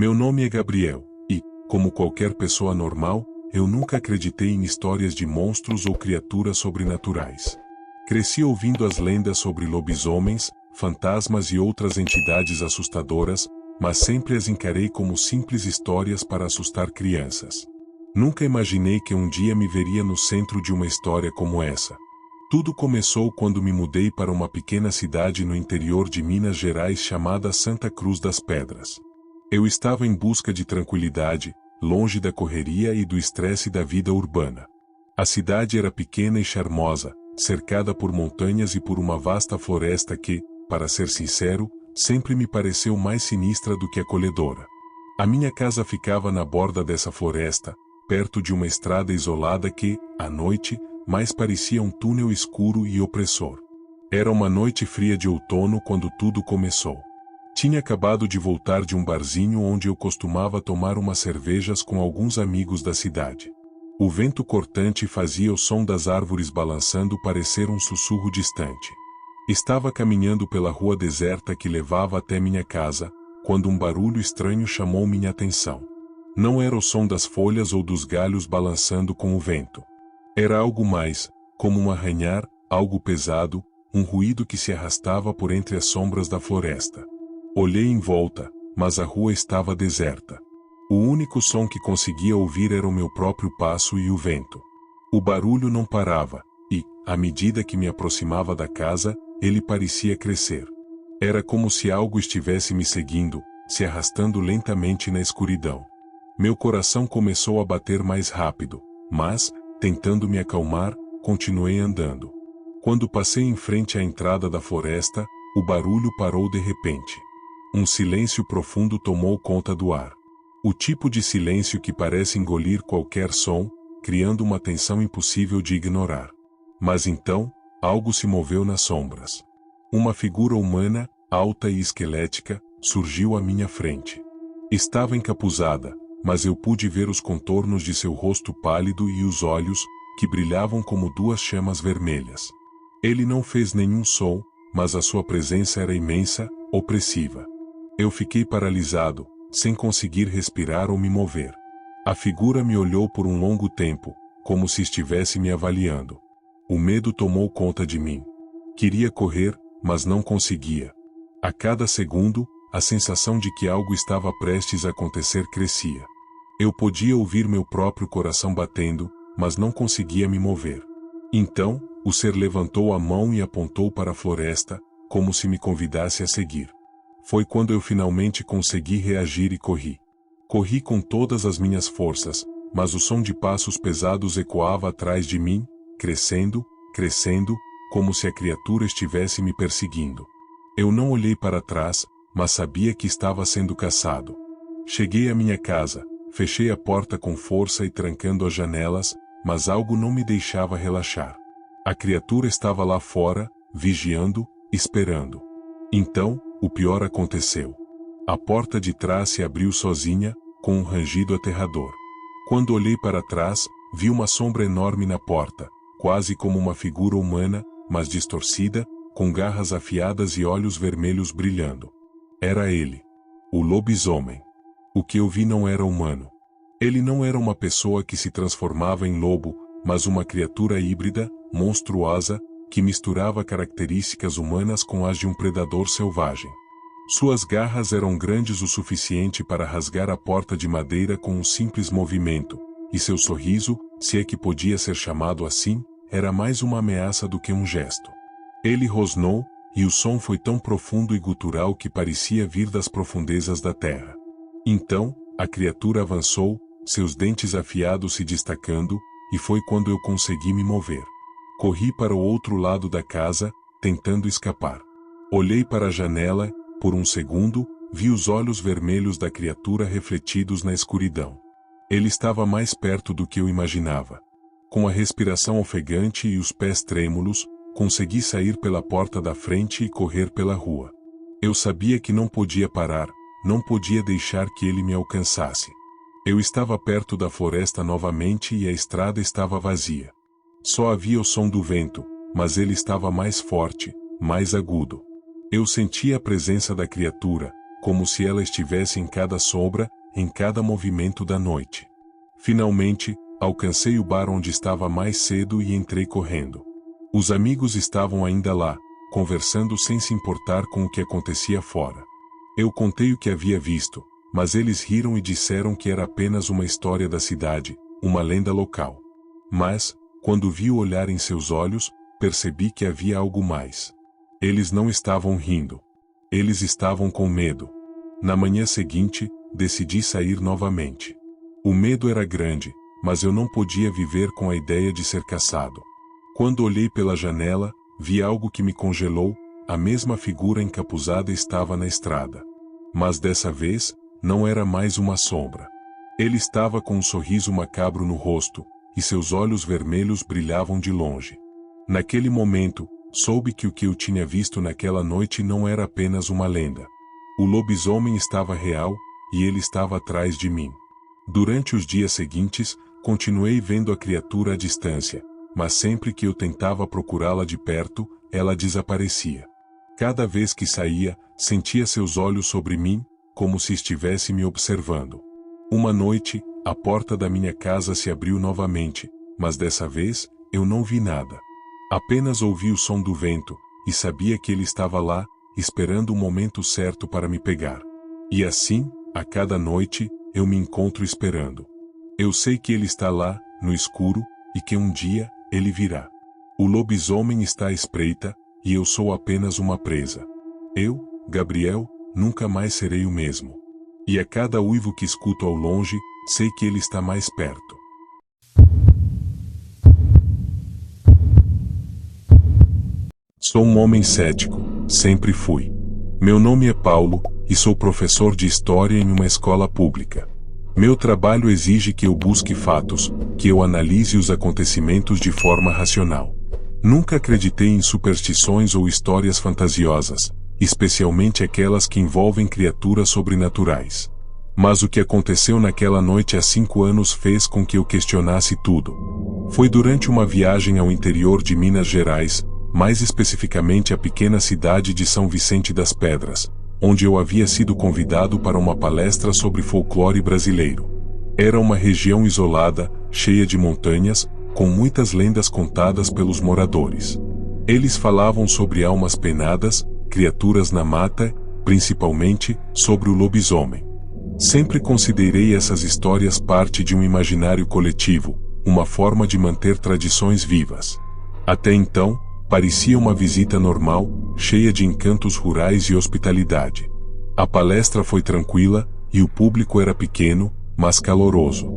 Meu nome é Gabriel, e, como qualquer pessoa normal, eu nunca acreditei em histórias de monstros ou criaturas sobrenaturais. Cresci ouvindo as lendas sobre lobisomens, fantasmas e outras entidades assustadoras, mas sempre as encarei como simples histórias para assustar crianças. Nunca imaginei que um dia me veria no centro de uma história como essa. Tudo começou quando me mudei para uma pequena cidade no interior de Minas Gerais chamada Santa Cruz das Pedras. Eu estava em busca de tranquilidade, longe da correria e do estresse da vida urbana. A cidade era pequena e charmosa, cercada por montanhas e por uma vasta floresta que, para ser sincero, sempre me pareceu mais sinistra do que acolhedora. A minha casa ficava na borda dessa floresta, perto de uma estrada isolada que, à noite, mais parecia um túnel escuro e opressor. Era uma noite fria de outono quando tudo começou. Tinha acabado de voltar de um barzinho onde eu costumava tomar umas cervejas com alguns amigos da cidade. O vento cortante fazia o som das árvores balançando parecer um sussurro distante. Estava caminhando pela rua deserta que levava até minha casa, quando um barulho estranho chamou minha atenção. Não era o som das folhas ou dos galhos balançando com o vento. Era algo mais, como um arranhar, algo pesado, um ruído que se arrastava por entre as sombras da floresta. Olhei em volta, mas a rua estava deserta. O único som que conseguia ouvir era o meu próprio passo e o vento. O barulho não parava, e, à medida que me aproximava da casa, ele parecia crescer. Era como se algo estivesse me seguindo, se arrastando lentamente na escuridão. Meu coração começou a bater mais rápido, mas, tentando me acalmar, continuei andando. Quando passei em frente à entrada da floresta, o barulho parou de repente. Um silêncio profundo tomou conta do ar. O tipo de silêncio que parece engolir qualquer som, criando uma tensão impossível de ignorar. Mas então, algo se moveu nas sombras. Uma figura humana, alta e esquelética, surgiu à minha frente. Estava encapuzada, mas eu pude ver os contornos de seu rosto pálido e os olhos, que brilhavam como duas chamas vermelhas. Ele não fez nenhum som, mas a sua presença era imensa, opressiva. Eu fiquei paralisado, sem conseguir respirar ou me mover. A figura me olhou por um longo tempo, como se estivesse me avaliando. O medo tomou conta de mim. Queria correr, mas não conseguia. A cada segundo, a sensação de que algo estava prestes a acontecer crescia. Eu podia ouvir meu próprio coração batendo, mas não conseguia me mover. Então, o ser levantou a mão e apontou para a floresta, como se me convidasse a seguir. Foi quando eu finalmente consegui reagir e corri. Corri com todas as minhas forças, mas o som de passos pesados ecoava atrás de mim, crescendo, crescendo, como se a criatura estivesse me perseguindo. Eu não olhei para trás, mas sabia que estava sendo caçado. Cheguei à minha casa, fechei a porta com força e trancando as janelas, mas algo não me deixava relaxar. A criatura estava lá fora, vigiando, esperando. Então, o pior aconteceu. A porta de trás se abriu sozinha, com um rangido aterrador. Quando olhei para trás, vi uma sombra enorme na porta, quase como uma figura humana, mas distorcida, com garras afiadas e olhos vermelhos brilhando. Era ele. O lobisomem. O que eu vi não era humano. Ele não era uma pessoa que se transformava em lobo, mas uma criatura híbrida, monstruosa, que misturava características humanas com as de um predador selvagem. Suas garras eram grandes o suficiente para rasgar a porta de madeira com um simples movimento, e seu sorriso, se é que podia ser chamado assim, era mais uma ameaça do que um gesto. Ele rosnou, e o som foi tão profundo e gutural que parecia vir das profundezas da terra. Então, a criatura avançou, seus dentes afiados se destacando, e foi quando eu consegui me mover. Corri para o outro lado da casa, tentando escapar. Olhei para a janela, por um segundo, vi os olhos vermelhos da criatura refletidos na escuridão. Ele estava mais perto do que eu imaginava. Com a respiração ofegante e os pés trêmulos, consegui sair pela porta da frente e correr pela rua. Eu sabia que não podia parar, não podia deixar que ele me alcançasse. Eu estava perto da floresta novamente e a estrada estava vazia. Só havia o som do vento, mas ele estava mais forte, mais agudo. Eu sentia a presença da criatura, como se ela estivesse em cada sombra, em cada movimento da noite. Finalmente, alcancei o bar onde estava mais cedo e entrei correndo. Os amigos estavam ainda lá, conversando sem se importar com o que acontecia fora. Eu contei o que havia visto, mas eles riram e disseram que era apenas uma história da cidade, uma lenda local. Mas, quando vi o olhar em seus olhos, percebi que havia algo mais. Eles não estavam rindo. Eles estavam com medo. Na manhã seguinte, decidi sair novamente. O medo era grande, mas eu não podia viver com a ideia de ser caçado. Quando olhei pela janela, vi algo que me congelou, a mesma figura encapuzada estava na estrada. Mas dessa vez, não era mais uma sombra. Ele estava com um sorriso macabro no rosto, e seus olhos vermelhos brilhavam de longe. Naquele momento, soube que o que eu tinha visto naquela noite não era apenas uma lenda. O lobisomem estava real, e ele estava atrás de mim. Durante os dias seguintes, continuei vendo a criatura à distância, mas sempre que eu tentava procurá-la de perto, ela desaparecia. Cada vez que saía, sentia seus olhos sobre mim, como se estivesse me observando. Uma noite, a porta da minha casa se abriu novamente, mas dessa vez, eu não vi nada. Apenas ouvi o som do vento, e sabia que ele estava lá, esperando o momento certo para me pegar. E assim, a cada noite, eu me encontro esperando. Eu sei que ele está lá, no escuro, e que um dia, ele virá. O lobisomem está à espreita, e eu sou apenas uma presa. Eu, Gabriel, nunca mais serei o mesmo. E a cada uivo que escuto ao longe, sei que ele está mais perto. Sou um homem cético, sempre fui. Meu nome é Paulo, e sou professor de História em uma escola pública. Meu trabalho exige que eu busque fatos, que eu analise os acontecimentos de forma racional. Nunca acreditei em superstições ou histórias fantasiosas, especialmente aquelas que envolvem criaturas sobrenaturais. Mas o que aconteceu naquela noite há 5 anos fez com que eu questionasse tudo. Foi durante uma viagem ao interior de Minas Gerais, mais especificamente à pequena cidade de São Vicente das Pedras, onde eu havia sido convidado para uma palestra sobre folclore brasileiro. Era uma região isolada, cheia de montanhas, com muitas lendas contadas pelos moradores. Eles falavam sobre almas penadas, criaturas na mata, principalmente sobre o lobisomem. Sempre considerei essas histórias parte de um imaginário coletivo, uma forma de manter tradições vivas. Até então, parecia uma visita normal, cheia de encantos rurais e hospitalidade. A palestra foi tranquila, e o público era pequeno, mas caloroso.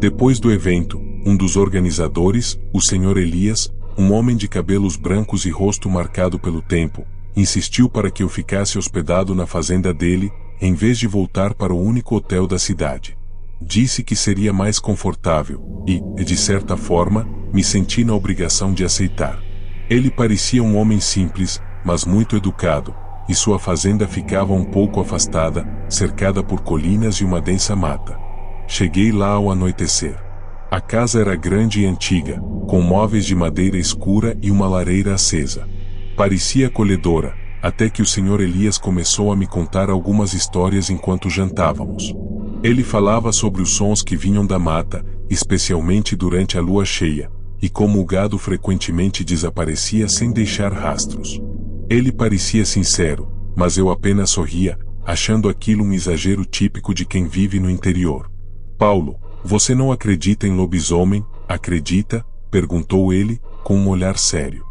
Depois do evento, um dos organizadores, o Sr. Elias, um homem de cabelos brancos e rosto marcado pelo tempo, insistiu para que eu ficasse hospedado na fazenda dele, em vez de voltar para o único hotel da cidade. Disse que seria mais confortável, e, de certa forma, me senti na obrigação de aceitar. Ele parecia um homem simples, mas muito educado, e sua fazenda ficava um pouco afastada, cercada por colinas e uma densa mata. Cheguei lá ao anoitecer. A casa era grande e antiga, com móveis de madeira escura e uma lareira acesa. Parecia acolhedora, até que o Sr. Elias começou a me contar algumas histórias enquanto jantávamos. Ele falava sobre os sons que vinham da mata, especialmente durante a lua cheia, e como o gado frequentemente desaparecia sem deixar rastros. Ele parecia sincero, mas eu apenas sorria, achando aquilo um exagero típico de quem vive no interior. Paulo, você não acredita em lobisomem, acredita? Perguntou ele, com um olhar sério.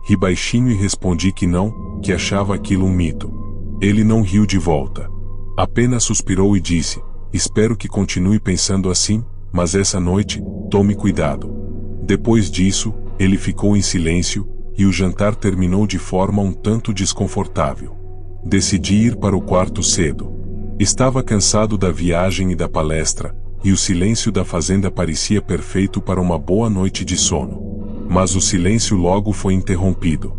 Ri baixinho e respondi que não, que achava aquilo um mito. Ele não riu de volta. Apenas suspirou e disse, espero que continue pensando assim, mas essa noite, tome cuidado. Depois disso, ele ficou em silêncio, e o jantar terminou de forma um tanto desconfortável. Decidi ir para o quarto cedo. Estava cansado da viagem e da palestra, e o silêncio da fazenda parecia perfeito para uma boa noite de sono. Mas o silêncio logo foi interrompido.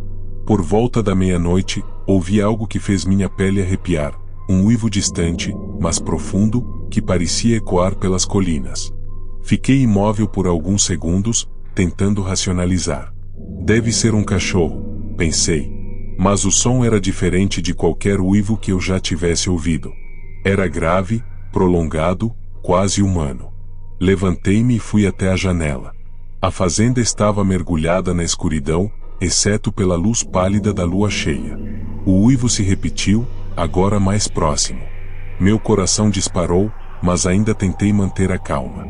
Por volta da meia-noite, ouvi algo que fez minha pele arrepiar, um uivo distante, mas profundo, que parecia ecoar pelas colinas. Fiquei imóvel por alguns segundos, tentando racionalizar. Deve ser um cachorro, pensei. Mas o som era diferente de qualquer uivo que eu já tivesse ouvido. Era grave, prolongado, quase humano. Levantei-me e fui até a janela. A fazenda estava mergulhada na escuridão, exceto pela luz pálida da lua cheia. O uivo se repetiu, agora mais próximo. Meu coração disparou, mas ainda tentei manter a calma.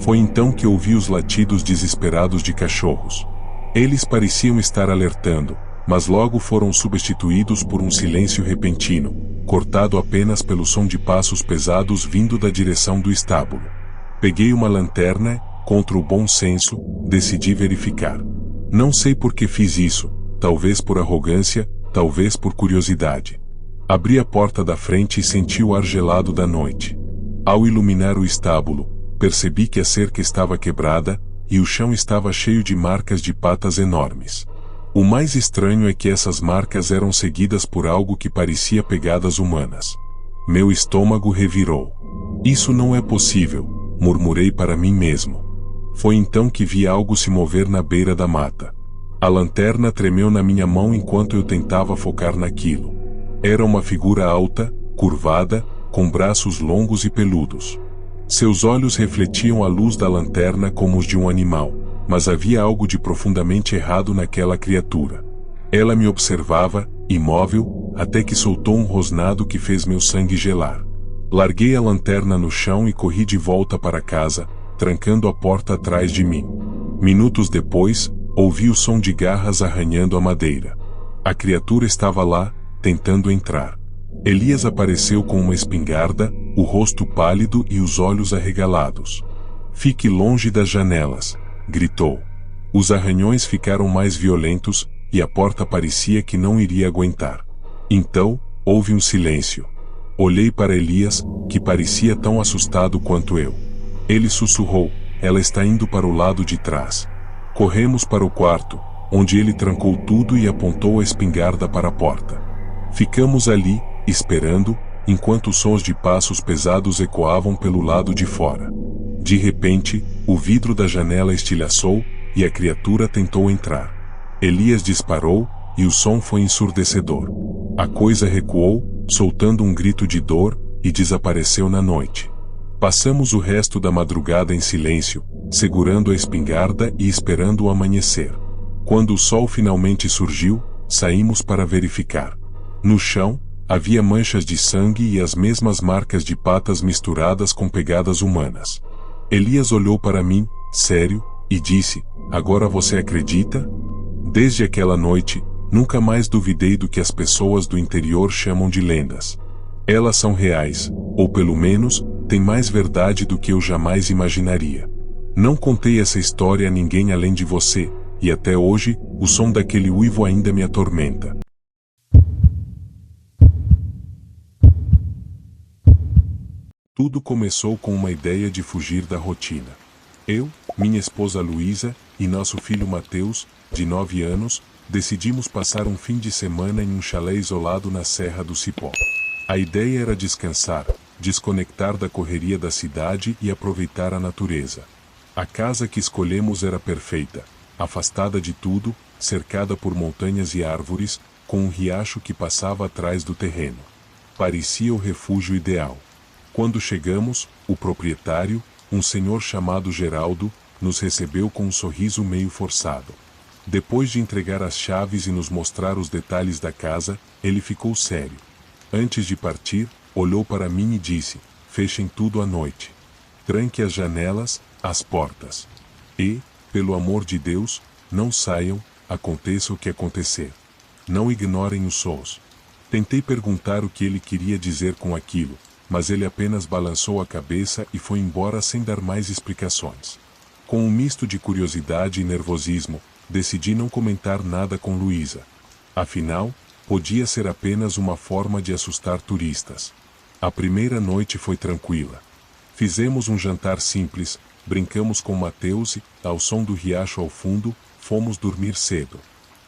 Foi então que ouvi os latidos desesperados de cachorros. Eles pareciam estar alertando, mas logo foram substituídos por um silêncio repentino, cortado apenas pelo som de passos pesados vindo da direção do estábulo. Peguei uma lanterna, contra o bom senso, decidi verificar. Não sei por que fiz isso, talvez por arrogância, talvez por curiosidade. Abri a porta da frente e senti o ar gelado da noite. Ao iluminar o estábulo, percebi que a cerca estava quebrada, e o chão estava cheio de marcas de patas enormes. O mais estranho é que essas marcas eram seguidas por algo que parecia pegadas humanas. Meu estômago revirou. Isso não é possível, murmurei para mim mesmo. Foi então que vi algo se mover na beira da mata. A lanterna tremeu na minha mão enquanto eu tentava focar naquilo. Era uma figura alta, curvada, com braços longos e peludos. Seus olhos refletiam a luz da lanterna como os de um animal, mas havia algo de profundamente errado naquela criatura. Ela me observava, imóvel, até que soltou um rosnado que fez meu sangue gelar. Larguei a lanterna no chão e corri de volta para casa, trancando a porta atrás de mim. Minutos depois, ouvi o som de garras arranhando a madeira. A criatura estava lá, tentando entrar. Elias apareceu com uma espingarda, o rosto pálido e os olhos arregalados. "Fique longe das janelas", gritou. Os arranhões ficaram mais violentos, e a porta parecia que não iria aguentar. Então, houve um silêncio. Olhei para Elias, que parecia tão assustado quanto eu. Ele sussurrou: "Ela está indo para o lado de trás." Corremos para o quarto, onde ele trancou tudo e apontou a espingarda para a porta. Ficamos ali, esperando, enquanto os sons de passos pesados ecoavam pelo lado de fora. De repente, o vidro da janela estilhaçou, e a criatura tentou entrar. Elias disparou, e o som foi ensurdecedor. A coisa recuou, soltando um grito de dor, e desapareceu na noite. Passamos o resto da madrugada em silêncio, segurando a espingarda e esperando o amanhecer. Quando o sol finalmente surgiu, saímos para verificar. No chão, havia manchas de sangue e as mesmas marcas de patas misturadas com pegadas humanas. Elias olhou para mim, sério, e disse: "Agora você acredita?" Desde aquela noite, nunca mais duvidei do que as pessoas do interior chamam de lendas. Elas são reais, ou pelo menos, têm mais verdade do que eu jamais imaginaria. Não contei essa história a ninguém além de você, e até hoje, o som daquele uivo ainda me atormenta. Tudo começou com uma ideia de fugir da rotina. Eu, minha esposa Luísa, e nosso filho Mateus, de 9 anos, decidimos passar um fim de semana em um chalé isolado na Serra do Cipó. A ideia era descansar, desconectar da correria da cidade e aproveitar a natureza. A casa que escolhemos era perfeita, afastada de tudo, cercada por montanhas e árvores, com um riacho que passava atrás do terreno. Parecia o refúgio ideal. Quando chegamos, o proprietário, um senhor chamado Geraldo, nos recebeu com um sorriso meio forçado. Depois de entregar as chaves e nos mostrar os detalhes da casa, ele ficou sério. Antes de partir, olhou para mim e disse: "Fechem tudo à noite. Tranque as janelas, as portas. E, pelo amor de Deus, não saiam, aconteça o que acontecer. Não ignorem os sons." Tentei perguntar o que ele queria dizer com aquilo, mas ele apenas balançou a cabeça e foi embora sem dar mais explicações. Com um misto de curiosidade e nervosismo, decidi não comentar nada com Luísa. Afinal, podia ser apenas uma forma de assustar turistas. A primeira noite foi tranquila. Fizemos um jantar simples, brincamos com Mateus e, ao som do riacho ao fundo, fomos dormir cedo.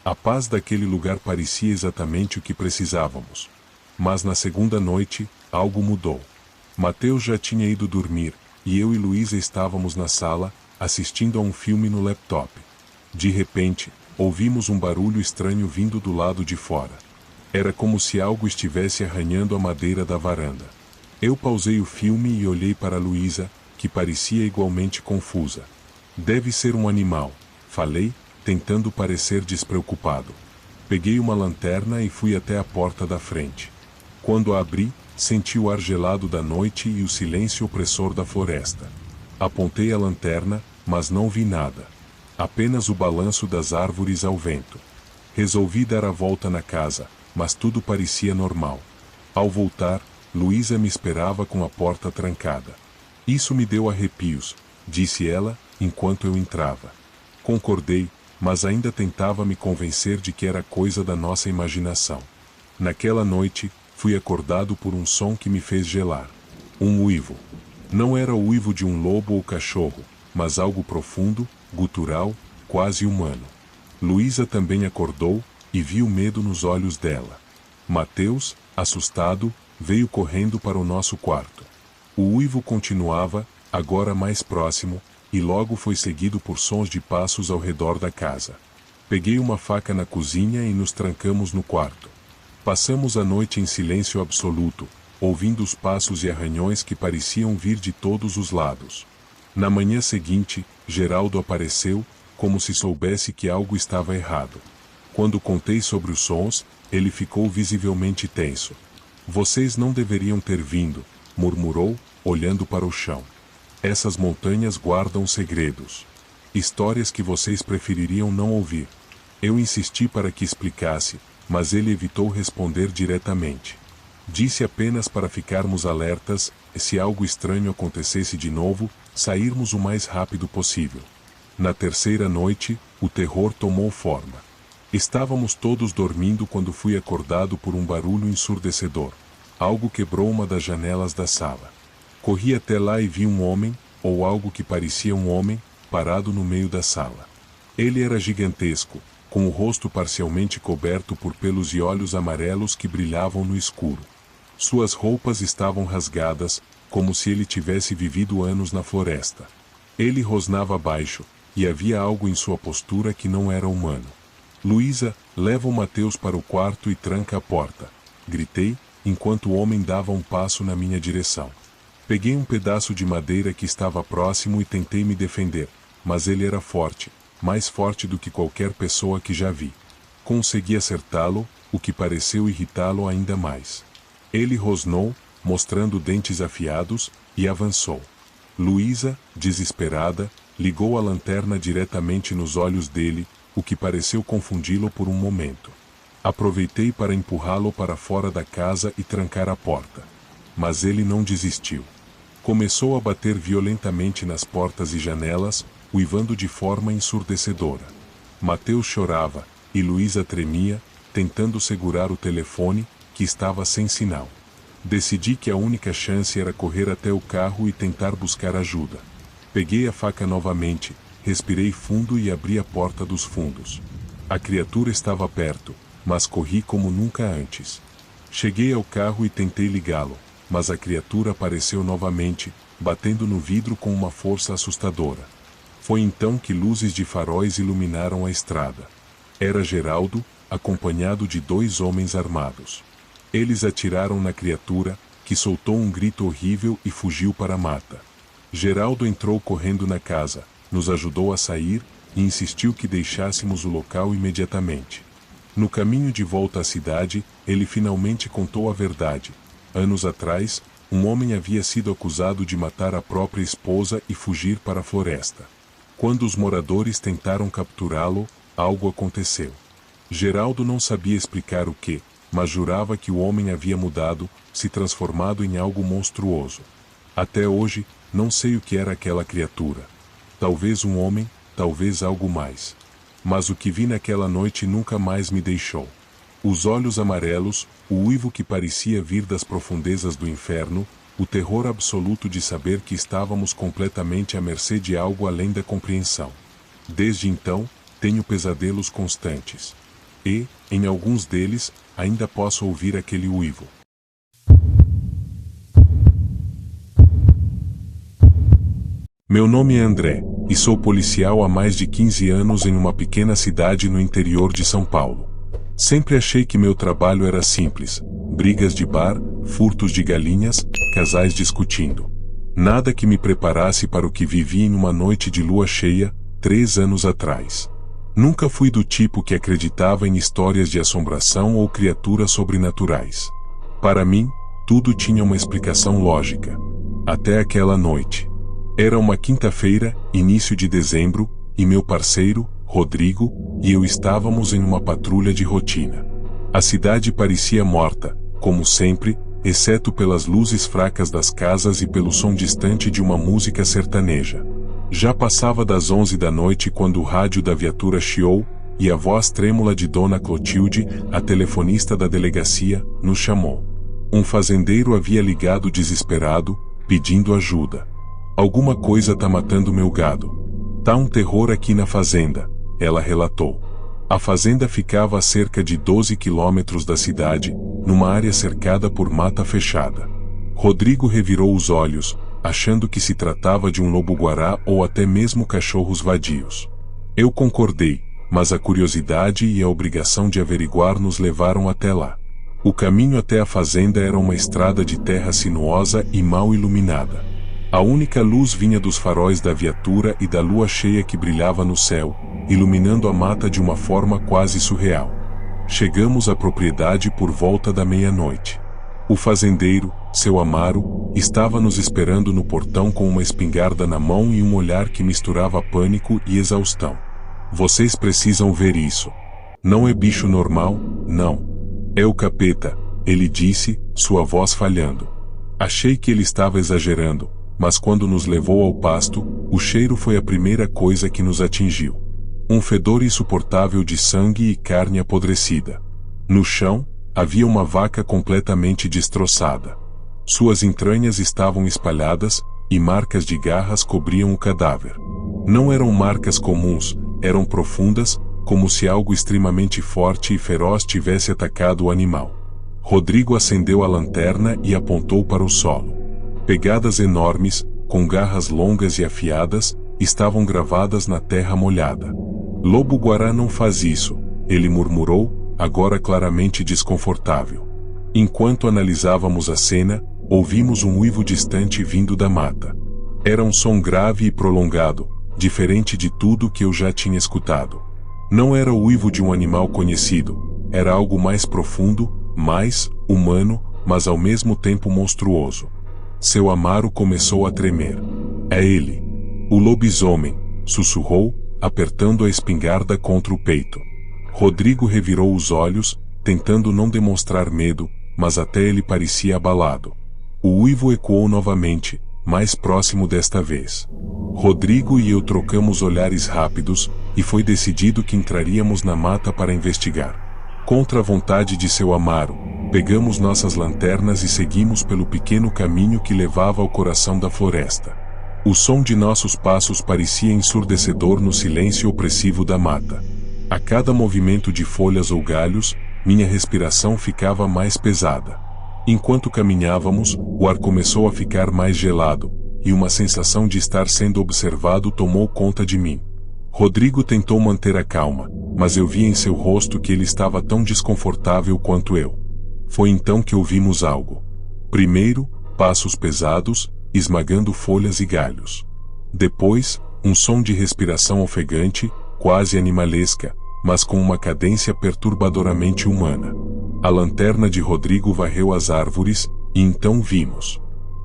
A paz daquele lugar parecia exatamente o que precisávamos. Mas na segunda noite, algo mudou. Mateus já tinha ido dormir, e eu e Luísa estávamos na sala, assistindo a um filme no laptop. De repente, ouvimos um barulho estranho vindo do lado de fora. Era como se algo estivesse arranhando a madeira da varanda. Eu pausei o filme e olhei para Luísa, que parecia igualmente confusa. Deve ser um animal, falei, tentando parecer despreocupado. Peguei uma lanterna e fui até a porta da frente. Quando a abri, senti o ar gelado da noite e o silêncio opressor da floresta. Apontei a lanterna, mas não vi nada. Apenas o balanço das árvores ao vento. Resolvi dar a volta na casa, mas tudo parecia normal. Ao voltar, Luísa me esperava com a porta trancada. Isso me deu arrepios, disse ela, enquanto eu entrava. Concordei, mas ainda tentava me convencer de que era coisa da nossa imaginação. Naquela noite, fui acordado por um som que me fez gelar. Um uivo. Não era o uivo de um lobo ou cachorro, mas algo profundo, gutural, quase humano. Luísa também acordou, e vi o medo nos olhos dela. Mateus, assustado, veio correndo para o nosso quarto. O uivo continuava, agora mais próximo, e logo foi seguido por sons de passos ao redor da casa. Peguei uma faca na cozinha e nos trancamos no quarto. Passamos a noite em silêncio absoluto, ouvindo os passos e arranhões que pareciam vir de todos os lados. Na manhã seguinte, Geraldo apareceu, como se soubesse que algo estava errado. Quando contei sobre os sons, ele ficou visivelmente tenso. Vocês não deveriam ter vindo, murmurou, olhando para o chão. Essas montanhas guardam segredos. Histórias que vocês prefeririam não ouvir. Eu insisti para que explicasse, mas ele evitou responder diretamente. Disse apenas para ficarmos alertas, e se algo estranho acontecesse de novo, sairmos o mais rápido possível. Na terceira noite, o terror tomou forma. Estávamos todos dormindo quando fui acordado por um barulho ensurdecedor. Algo quebrou uma das janelas da sala. Corri até lá e vi um homem, ou algo que parecia um homem, parado no meio da sala. Ele era gigantesco, com o rosto parcialmente coberto por pelos e olhos amarelos que brilhavam no escuro. Suas roupas estavam rasgadas, como se ele tivesse vivido anos na floresta. Ele rosnava baixo, e havia algo em sua postura que não era humano. Luísa, leva o Mateus para o quarto e tranca a porta. Gritei, enquanto o homem dava um passo na minha direção. Peguei um pedaço de madeira que estava próximo e tentei me defender, mas ele era forte, mais forte do que qualquer pessoa que já vi. Consegui acertá-lo, o que pareceu irritá-lo ainda mais. Ele rosnou, mostrando dentes afiados, e avançou. Luísa, desesperada, ligou a lanterna diretamente nos olhos dele, o que pareceu confundi-lo por um momento. Aproveitei para empurrá-lo para fora da casa e trancar a porta. Mas ele não desistiu. Começou a bater violentamente nas portas e janelas, uivando de forma ensurdecedora. Mateus chorava, e Luísa tremia, tentando segurar o telefone, que estava sem sinal. Decidi que a única chance era correr até o carro e tentar buscar ajuda. Peguei a faca novamente, respirei fundo e abri a porta dos fundos. A criatura estava perto, mas corri como nunca antes. Cheguei ao carro e tentei ligá-lo, mas a criatura apareceu novamente, batendo no vidro com uma força assustadora. Foi então que luzes de faróis iluminaram a estrada. Era Geraldo, acompanhado de 2 homens armados. Eles atiraram na criatura, que soltou um grito horrível e fugiu para a mata. Geraldo entrou correndo na casa, nos ajudou a sair, e insistiu que deixássemos o local imediatamente. No caminho de volta à cidade, ele finalmente contou a verdade. Anos atrás, um homem havia sido acusado de matar a própria esposa e fugir para a floresta. Quando os moradores tentaram capturá-lo, algo aconteceu. Geraldo não sabia explicar o que, mas jurava que o homem havia mudado, se transformado em algo monstruoso. Até hoje, não sei o que era aquela criatura. Talvez um homem, talvez algo mais. Mas o que vi naquela noite nunca mais me deixou. Os olhos amarelos, o uivo que parecia vir das profundezas do inferno, o terror absoluto de saber que estávamos completamente à mercê de algo além da compreensão. Desde então, tenho pesadelos constantes. E, em alguns deles, ainda posso ouvir aquele uivo. Meu nome é André, e sou policial há mais de 15 anos em uma pequena cidade no interior de São Paulo. Sempre achei que meu trabalho era simples: brigas de bar, furtos de galinhas, casais discutindo. Nada que me preparasse para o que vivi em uma noite de lua cheia, 3 anos atrás. Nunca fui do tipo que acreditava em histórias de assombração ou criaturas sobrenaturais. Para mim, tudo tinha uma explicação lógica. Até aquela noite. Era uma quinta-feira, início de dezembro, e meu parceiro, Rodrigo, e eu estávamos em uma patrulha de rotina. A cidade parecia morta, como sempre, exceto pelas luzes fracas das casas e pelo som distante de uma música sertaneja. Já passava das 11 da noite quando o rádio da viatura chiou, e a voz trêmula de Dona Clotilde, a telefonista da delegacia, nos chamou. Um fazendeiro havia ligado desesperado, pedindo ajuda. Alguma coisa tá matando meu gado. Tá um terror aqui na fazenda, ela relatou. A fazenda ficava a cerca de 12 quilômetros da cidade, numa área cercada por mata fechada. Rodrigo revirou os olhos, achando que se tratava de um lobo-guará ou até mesmo cachorros vadios. Eu concordei, mas a curiosidade e a obrigação de averiguar nos levaram até lá. O caminho até a fazenda era uma estrada de terra sinuosa e mal iluminada. A única luz vinha dos faróis da viatura e da lua cheia que brilhava no céu, iluminando a mata de uma forma quase surreal. Chegamos à propriedade por volta da meia-noite. O fazendeiro, seu Amaro, estava nos esperando no portão com uma espingarda na mão e um olhar que misturava pânico e exaustão. Vocês precisam ver isso. Não é bicho normal, não. É o capeta, ele disse, sua voz falhando. Achei que ele estava exagerando, mas quando nos levou ao pasto, o cheiro foi a primeira coisa que nos atingiu. Um fedor insuportável de sangue e carne apodrecida. No chão, havia uma vaca completamente destroçada. Suas entranhas estavam espalhadas, e marcas de garras cobriam o cadáver. Não eram marcas comuns, eram profundas, como se algo extremamente forte e feroz tivesse atacado o animal. Rodrigo acendeu a lanterna e apontou para o solo. Pegadas enormes, com garras longas e afiadas, estavam gravadas na terra molhada. Lobo-guará não faz isso, ele murmurou, agora claramente desconfortável. Enquanto analisávamos a cena, ouvimos um uivo distante vindo da mata. Era um som grave e prolongado, diferente de tudo que eu já tinha escutado. Não era o uivo de um animal conhecido, era algo mais profundo, mais humano, mas ao mesmo tempo monstruoso. Seu Amaro começou a tremer. É ele. O lobisomem, sussurrou, apertando a espingarda contra o peito. Rodrigo revirou os olhos, tentando não demonstrar medo, mas até ele parecia abalado. O uivo ecoou novamente, mais próximo desta vez. Rodrigo e eu trocamos olhares rápidos, e foi decidido que entraríamos na mata para investigar. Contra a vontade de seu Amaro, pegamos nossas lanternas e seguimos pelo pequeno caminho que levava ao coração da floresta. O som de nossos passos parecia ensurdecedor no silêncio opressivo da mata. A cada movimento de folhas ou galhos, minha respiração ficava mais pesada. Enquanto caminhávamos, o ar começou a ficar mais gelado, e uma sensação de estar sendo observado tomou conta de mim. Rodrigo tentou manter a calma, mas eu via em seu rosto que ele estava tão desconfortável quanto eu. Foi então que ouvimos algo. Primeiro, passos pesados, esmagando folhas e galhos. Depois, um som de respiração ofegante, quase animalesca, mas com uma cadência perturbadoramente humana. A lanterna de Rodrigo varreu as árvores, e então vimos.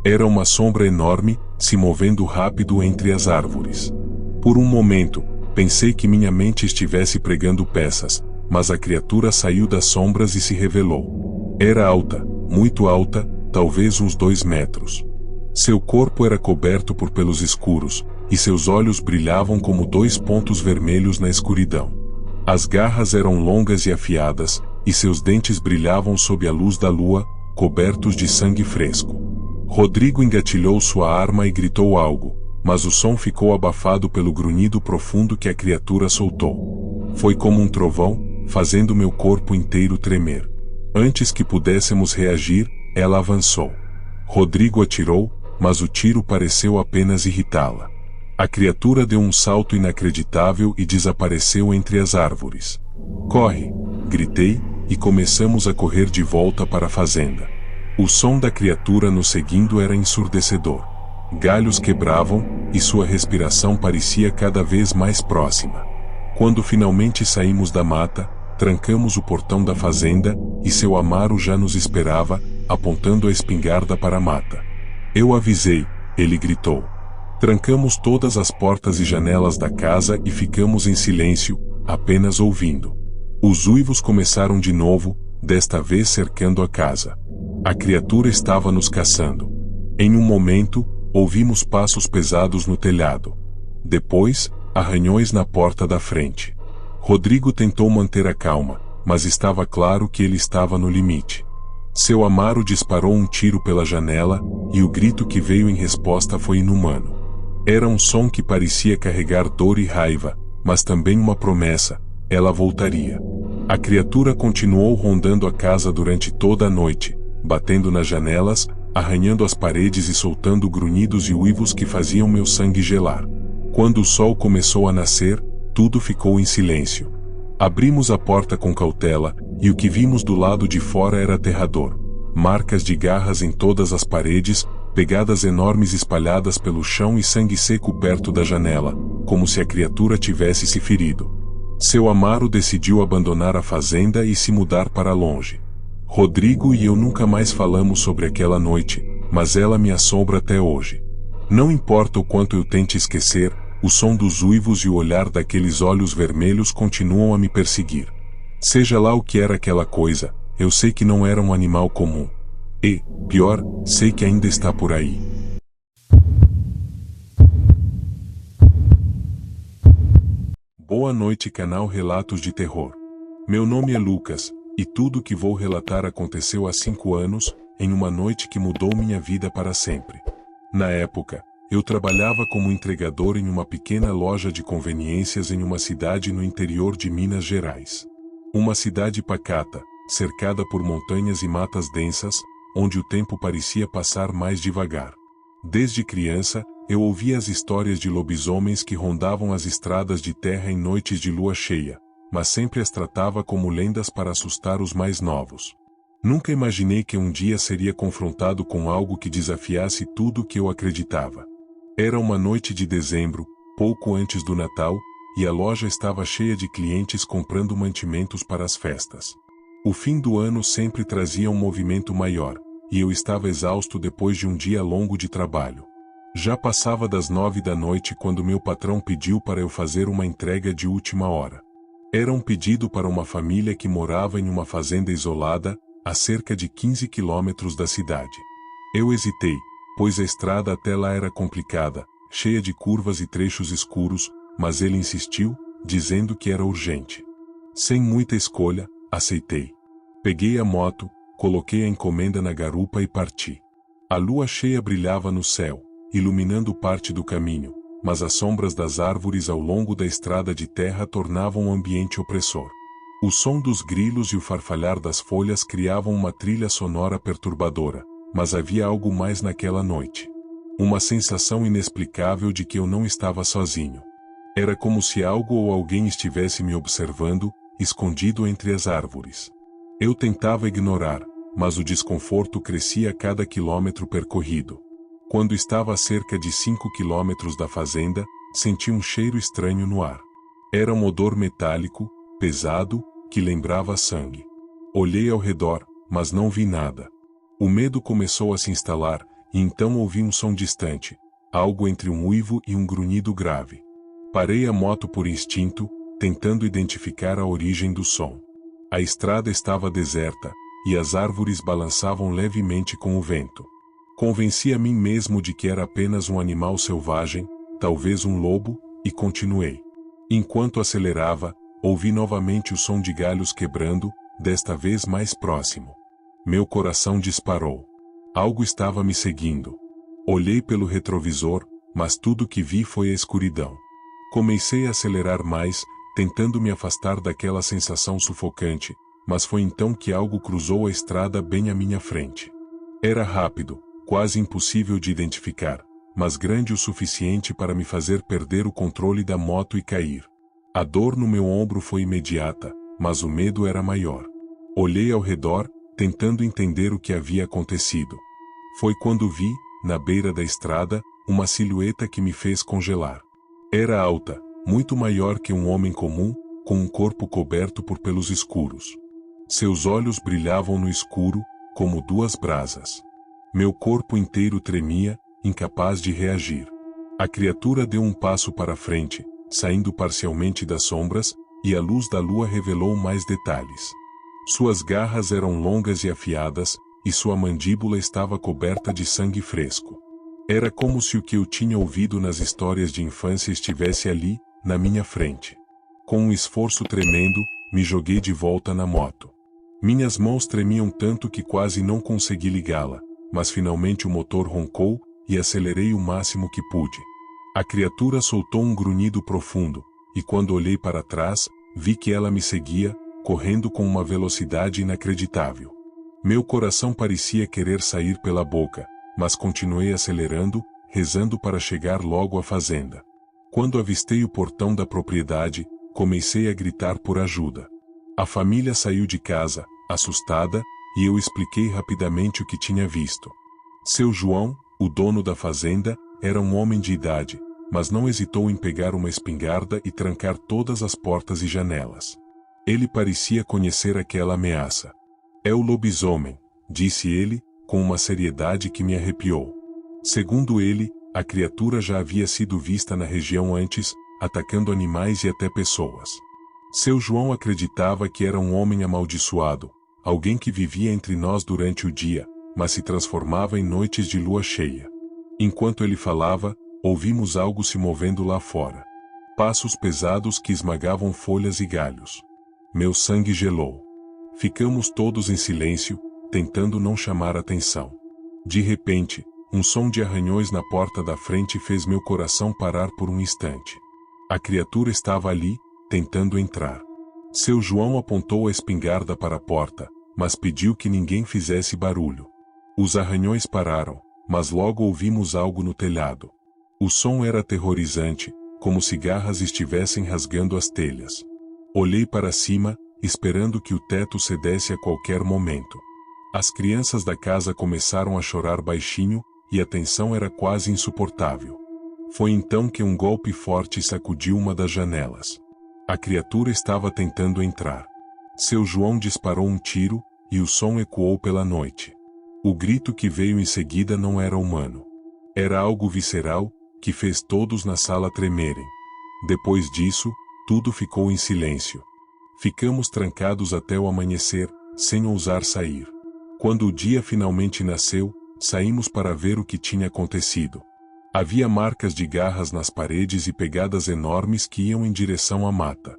Era uma sombra enorme, se movendo rápido entre as árvores. Por um momento, pensei que minha mente estivesse pregando peças, mas a criatura saiu das sombras e se revelou. Era alta, muito alta, talvez uns 2 metros. Seu corpo era coberto por pelos escuros, e seus olhos brilhavam como 2 pontos vermelhos na escuridão. As garras eram longas e afiadas, e seus dentes brilhavam sob a luz da lua, cobertos de sangue fresco. Rodrigo engatilhou sua arma e gritou algo, mas o som ficou abafado pelo grunhido profundo que a criatura soltou. Foi como um trovão, fazendo meu corpo inteiro tremer. Antes que pudéssemos reagir, ela avançou. Rodrigo atirou, mas o tiro pareceu apenas irritá-la. A criatura deu um salto inacreditável e desapareceu entre as árvores. "Corre!" gritei, e começamos a correr de volta para a fazenda. O som da criatura nos seguindo era ensurdecedor. Galhos quebravam, e sua respiração parecia cada vez mais próxima. Quando finalmente saímos da mata, trancamos o portão da fazenda, e seu Amaro já nos esperava, apontando a espingarda para a mata. "Eu avisei", ele gritou. Trancamos todas as portas e janelas da casa e ficamos em silêncio, apenas ouvindo. Os uivos começaram de novo, desta vez cercando a casa. A criatura estava nos caçando. Em um momento, ouvimos passos pesados no telhado. Depois, arranhões na porta da frente. Rodrigo tentou manter a calma, mas estava claro que ele estava no limite. Seu Amaro disparou um tiro pela janela, e o grito que veio em resposta foi inumano. Era um som que parecia carregar dor e raiva, mas também uma promessa: ela voltaria. A criatura continuou rondando a casa durante toda a noite, batendo nas janelas, arranhando as paredes e soltando grunhidos e uivos que faziam meu sangue gelar. Quando o sol começou a nascer, tudo ficou em silêncio. Abrimos a porta com cautela, e o que vimos do lado de fora era aterrador. Marcas de garras em todas as paredes, pegadas enormes espalhadas pelo chão e sangue seco perto da janela, como se a criatura tivesse se ferido. Seu Amaro decidiu abandonar a fazenda e se mudar para longe. Rodrigo e eu nunca mais falamos sobre aquela noite, mas ela me assombra até hoje. Não importa o quanto eu tente esquecer, o som dos uivos e o olhar daqueles olhos vermelhos continuam a me perseguir. Seja lá o que era aquela coisa, eu sei que não era um animal comum. E, pior, sei que ainda está por aí. Boa noite, canal Relatos de Terror. Meu nome é Lucas, e tudo o que vou relatar aconteceu há 5 anos, em uma noite que mudou minha vida para sempre. Na época, eu trabalhava como entregador em uma pequena loja de conveniências em uma cidade no interior de Minas Gerais. Uma cidade pacata, cercada por montanhas e matas densas, onde o tempo parecia passar mais devagar. Desde criança, eu ouvia as histórias de lobisomens que rondavam as estradas de terra em noites de lua cheia, mas sempre as tratava como lendas para assustar os mais novos. Nunca imaginei que um dia seria confrontado com algo que desafiasse tudo o que eu acreditava. Era uma noite de dezembro, pouco antes do Natal, e a loja estava cheia de clientes comprando mantimentos para as festas. O fim do ano sempre trazia um movimento maior, e eu estava exausto depois de um dia longo de trabalho. Já passava das 9 da noite quando meu patrão pediu para eu fazer uma entrega de última hora. Era um pedido para uma família que morava em uma fazenda isolada, a cerca de 15 quilômetros da cidade. Eu hesitei, pois a estrada até lá era complicada, cheia de curvas e trechos escuros, mas ele insistiu, dizendo que era urgente. Sem muita escolha, aceitei. Peguei a moto, coloquei a encomenda na garupa e parti. A lua cheia brilhava no céu, iluminando parte do caminho, mas as sombras das árvores ao longo da estrada de terra tornavam o ambiente opressor. O som dos grilos e o farfalhar das folhas criavam uma trilha sonora perturbadora, mas havia algo mais naquela noite. Uma sensação inexplicável de que eu não estava sozinho. Era como se algo ou alguém estivesse me observando, escondido entre as árvores. Eu tentava ignorar, mas o desconforto crescia a cada quilômetro percorrido. Quando estava a cerca de 5 quilômetros da fazenda, senti um cheiro estranho no ar. Era um odor metálico, pesado, que lembrava sangue. Olhei ao redor, mas não vi nada. O medo começou a se instalar, e então ouvi um som distante, algo entre um uivo e um grunhido grave. Parei a moto por instinto, tentando identificar a origem do som. A estrada estava deserta, e as árvores balançavam levemente com o vento. Convenci a mim mesmo de que era apenas um animal selvagem, talvez um lobo, e continuei. Enquanto acelerava, ouvi novamente o som de galhos quebrando, desta vez mais próximo. Meu coração disparou. Algo estava me seguindo. Olhei pelo retrovisor, mas tudo que vi foi a escuridão. Comecei a acelerar mais, tentando me afastar daquela sensação sufocante, mas foi então que algo cruzou a estrada bem à minha frente. Era rápido, quase impossível de identificar, mas grande o suficiente para me fazer perder o controle da moto e cair. A dor no meu ombro foi imediata, mas o medo era maior. Olhei ao redor, tentando entender o que havia acontecido. Foi quando vi, na beira da estrada, uma silhueta que me fez congelar. Era alta, muito maior que um homem comum, com um corpo coberto por pelos escuros. Seus olhos brilhavam no escuro, como duas brasas. Meu corpo inteiro tremia, incapaz de reagir. A criatura deu um passo para frente, saindo parcialmente das sombras, e a luz da lua revelou mais detalhes. Suas garras eram longas e afiadas, e sua mandíbula estava coberta de sangue fresco. Era como se o que eu tinha ouvido nas histórias de infância estivesse ali, na minha frente. Com um esforço tremendo, me joguei de volta na moto. Minhas mãos tremiam tanto que quase não consegui ligá-la, mas finalmente o motor roncou, e acelerei o máximo que pude. A criatura soltou um grunhido profundo, e quando olhei para trás, vi que ela me seguia, correndo com uma velocidade inacreditável. Meu coração parecia querer sair pela boca, mas continuei acelerando, rezando para chegar logo à fazenda. Quando avistei o portão da propriedade, comecei a gritar por ajuda. A família saiu de casa, assustada, e eu expliquei rapidamente o que tinha visto. Seu João, o dono da fazenda, era um homem de idade, mas não hesitou em pegar uma espingarda e trancar todas as portas e janelas. Ele parecia conhecer aquela ameaça. É o lobisomem, disse ele, com uma seriedade que me arrepiou. Segundo ele, a criatura já havia sido vista na região antes, atacando animais e até pessoas. Seu João acreditava que era um homem amaldiçoado, alguém que vivia entre nós durante o dia, mas se transformava em noites de lua cheia. Enquanto ele falava, ouvimos algo se movendo lá fora. Passos pesados que esmagavam folhas e galhos. Meu sangue gelou. Ficamos todos em silêncio, tentando não chamar atenção. De repente, um som de arranhões na porta da frente fez meu coração parar por um instante. A criatura estava ali, tentando entrar. Seu João apontou a espingarda para a porta, mas pediu que ninguém fizesse barulho. Os arranhões pararam, mas logo ouvimos algo no telhado. O som era aterrorizante, como se garras estivessem rasgando as telhas. Olhei para cima, esperando que o teto cedesse a qualquer momento. As crianças da casa começaram a chorar baixinho, e a tensão era quase insuportável. Foi então que um golpe forte sacudiu uma das janelas. A criatura estava tentando entrar. Seu João disparou um tiro, e o som ecoou pela noite. O grito que veio em seguida não era humano. Era algo visceral, que fez todos na sala tremerem. Depois disso, tudo ficou em silêncio. Ficamos trancados até o amanhecer, sem ousar sair. Quando o dia finalmente nasceu, saímos para ver o que tinha acontecido. Havia marcas de garras nas paredes e pegadas enormes que iam em direção à mata.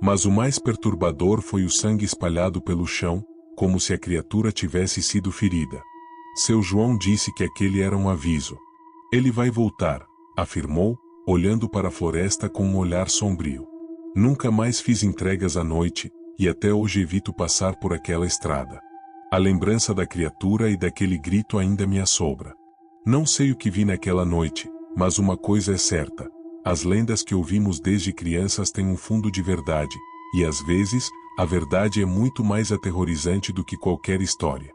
Mas o mais perturbador foi o sangue espalhado pelo chão, como se a criatura tivesse sido ferida. Seu João disse que aquele era um aviso. Ele vai voltar, afirmou, olhando para a floresta com um olhar sombrio. Nunca mais fiz entregas à noite, e até hoje evito passar por aquela estrada. A lembrança da criatura e daquele grito ainda me assombra. Não sei o que vi naquela noite, mas uma coisa é certa: as lendas que ouvimos desde crianças têm um fundo de verdade, e às vezes, a verdade é muito mais aterrorizante do que qualquer história.